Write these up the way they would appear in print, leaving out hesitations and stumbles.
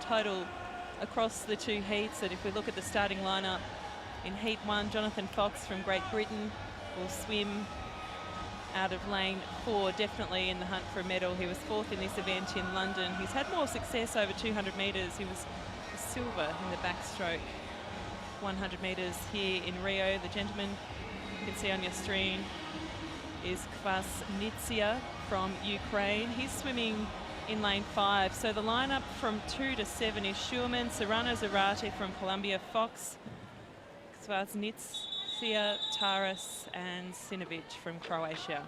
total across the two heats. And if we look at the starting lineup, in Heat 1, Jonathan Fox from Great Britain will swim out of lane 4, definitely in the hunt for a medal. He was 4th in this event in London. He's had more success over 200 metres. He was silver in the backstroke 100 metres here in Rio. The gentleman you can see on your screen is KVASNYTSIA from Ukraine. He's swimming in lane 5. So the lineup from 2 to 7 is SCHUERMANN, SERRANO, ZARATE from Colombia, Fox, KVASNYTSIA, Taras and SINOVCIC from Croatia.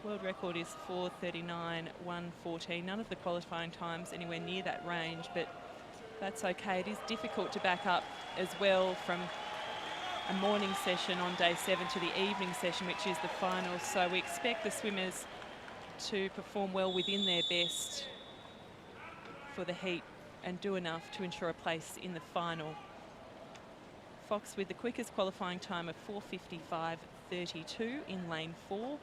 World record is 4:39.114. None of the qualifying times anywhere near that range, but that's okay. It is difficult to back up as well from a morning session on day 7 to the evening session, which is the final. So we expect the swimmers to perform well within their best for the heat and do enough to ensure a place in the final. Fox with the quickest qualifying time of 4:55.32 in lane 4.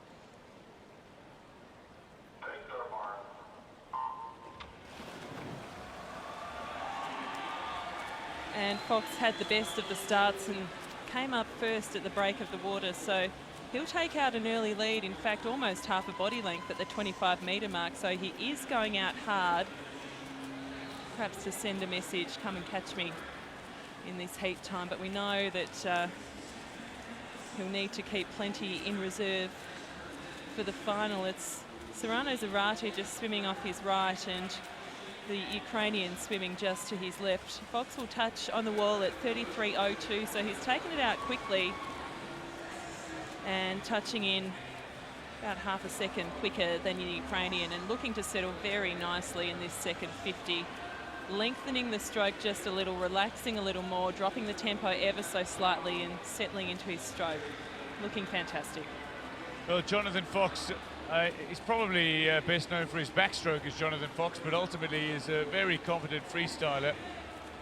And Fox had the best of the starts and came up first at the break of the water, so he'll take out an early lead, in fact almost half a body length at the 25-metre mark, so he is going out hard, perhaps to send a message, come and catch me in this heat time, but we know that he'll need to keep plenty in reserve for the final. It's SERRANO ZARATE just swimming off his right and the Ukrainian swimming just to his left. Fox will touch on the wall at 33.02, so he's taken it out quickly and touching in about half a second quicker than the Ukrainian and looking to settle very nicely in this second 50. Lengthening the stroke just a little, relaxing a little more, dropping the tempo ever so slightly and settling into his stroke. Looking fantastic. Well, Jonathan Fox, he's probably best known for his backstroke as Jonathan Fox, but ultimately is a very competent freestyler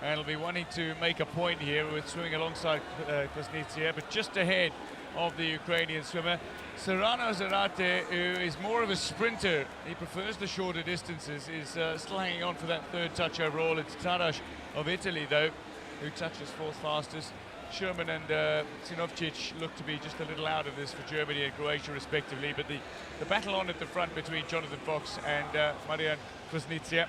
and will be wanting to make a point here with swimming alongside KVASNYTSIA, but just ahead of the Ukrainian swimmer. SERRANO ZARATE, who is more of a sprinter, he prefers the shorter distances, is still hanging on for that third touch overall. It's Taras of Italy, though, who touches 4th fastest. SCHUERMANN and SINOVCIC look to be just a little out of this for Germany and Croatia respectively, but the battle on at the front between Jonathan Fox and Marian KVASNYTSIA.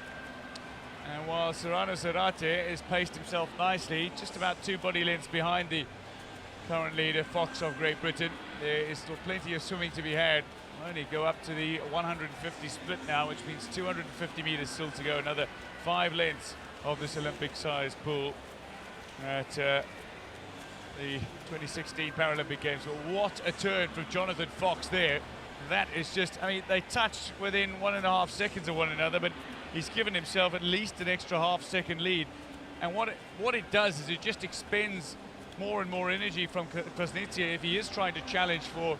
And while SERRANO ZARATE has paced himself nicely, just about 2 body lengths behind the current leader, Fox of Great Britain, there is still plenty of swimming to be had. Only go up to the 150 split now, which means 250 meters still to go, another 5 lengths of this Olympic-sized pool at the 2016 Paralympic Games. But what a turn from Jonathan Fox there. That is just, I mean, they touched within 1.5 seconds of one another, but he's given himself at least an extra half-second lead. And what it does is it just expends more and more energy from KVASNYTSIA if he is trying to challenge for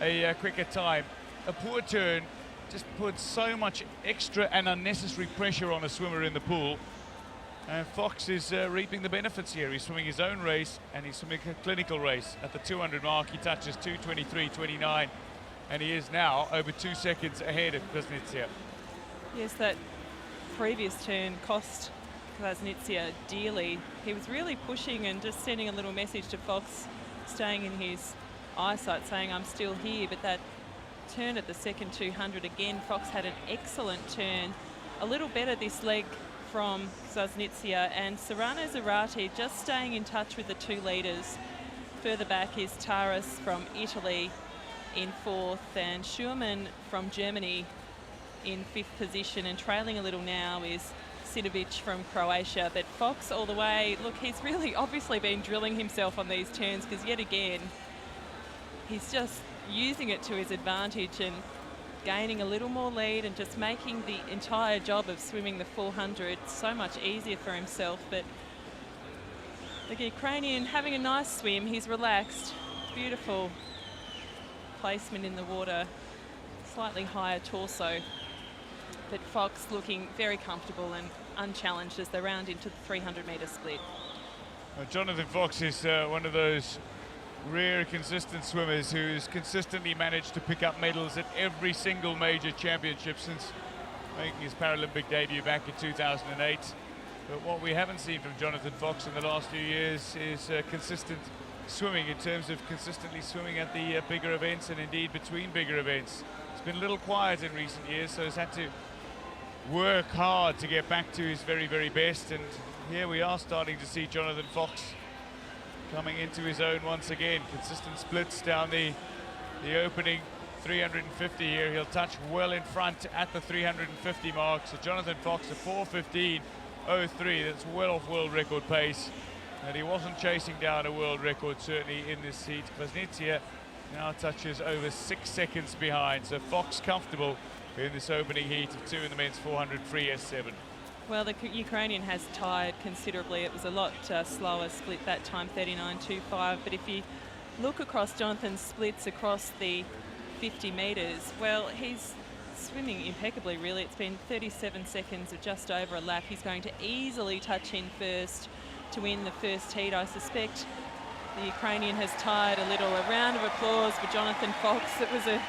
a quicker time. A poor turn just puts so much extra and unnecessary pressure on a swimmer in the pool. And Fox is reaping the benefits here. He's swimming his own race and he's swimming a clinical race. At the 200 mark, he touches 2:23.29, and he is now over 2 seconds ahead of KVASNYTSIA. Yes, that previous turn cost KVASNYTSIA dearly. He was really pushing and just sending a little message to Fox, staying in his eyesight, saying I'm still here. But that turn at the second 200, again Fox had an excellent turn, a little better this leg from KVASNYTSIA, and SERRANO ZARATE just staying in touch with the 2 leaders. Further back is Taras from Italy in 4th and SCHUERMANN from Germany in 5th position, and trailing a little now is SINOVCIC from Croatia. But Fox all the way, look, he's really obviously been drilling himself on these turns, because yet again he's just using it to his advantage and gaining a little more lead and just making the entire job of swimming the 400 so much easier for himself. But the Ukrainian having a nice swim, he's relaxed, beautiful placement in the water, slightly higher torso, but Fox looking very comfortable and unchallenged as they round into the 300-metre split. Jonathan Fox is one of those rare, consistent swimmers who's consistently managed to pick up medals at every single major championship since making his Paralympic debut back in 2008. But what we haven't seen from Jonathan Fox in the last few years is consistent swimming, in terms of consistently swimming at the bigger events and indeed between bigger events. It's been a little quiet in recent years, so he's had to work hard to get back to his very, very best. And here we are starting to see Jonathan Fox coming into his own once again. Consistent splits down the opening 350 here. He'll touch well in front at the 350 mark. So Jonathan Fox, a 4:15.03, that's well off world record pace. And he wasn't chasing down a world record, certainly in this heat. KVASNYTSIA now touches over 6 seconds behind. So Fox comfortable in this opening heat of 2 in the men's 400 free S7. Well, the Ukrainian has tired considerably. It was a lot slower split that time, 39.25. But if you look across Jonathan's splits across the 50 metres, well, he's swimming impeccably, really. It's been 37 seconds of just over a lap. He's going to easily touch in first to win the first heat. I suspect the Ukrainian has tired a little. A round of applause for Jonathan Fox. It was a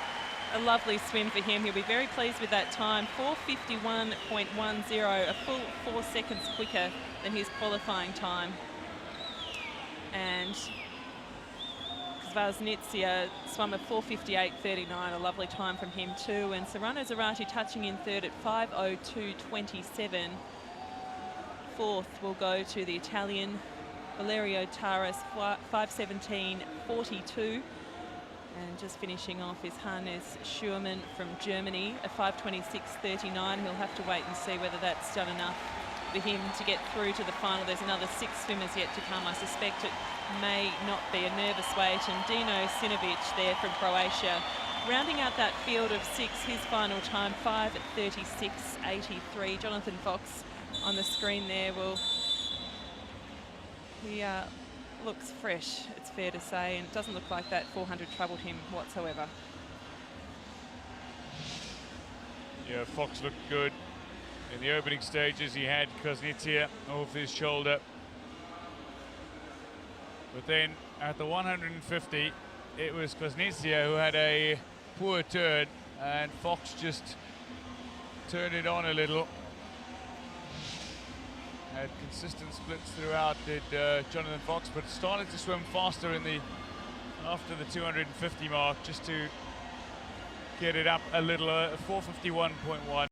lovely swim for him. He'll be very pleased with that time. 4:51.10, a full 4 seconds quicker than his qualifying time. And KVASNYTSIA swam a 4:58.39, a lovely time from him too. And SERRANO ZARATE touching in third at 5:02.27. Fourth will go to the Italian Valerio 5:17.42. And just finishing off is Hannes SCHUERMANN from Germany, a 5:26.39. He'll have to wait and see whether that's done enough for him to get through to the final. There's another 6 swimmers yet to come. I suspect it may not be a nervous wait. And Dino SINOVCIC there from Croatia, rounding out that field of 6, his final time, 5:36.83. Jonathan Fox on the screen there will... He looks fresh, it's fair to say, and it doesn't look like that 400 troubled him whatsoever. Yeah, Fox looked good. In the opening stages, he had KVASNYTSIA off his shoulder. But then at the 150, it was KVASNYTSIA who had a poor turn, and Fox just turned it on a little. Had consistent splits throughout, did Jonathan Fox, but started to swim faster in after the 250 mark, just to get it up a little, 4:51.1.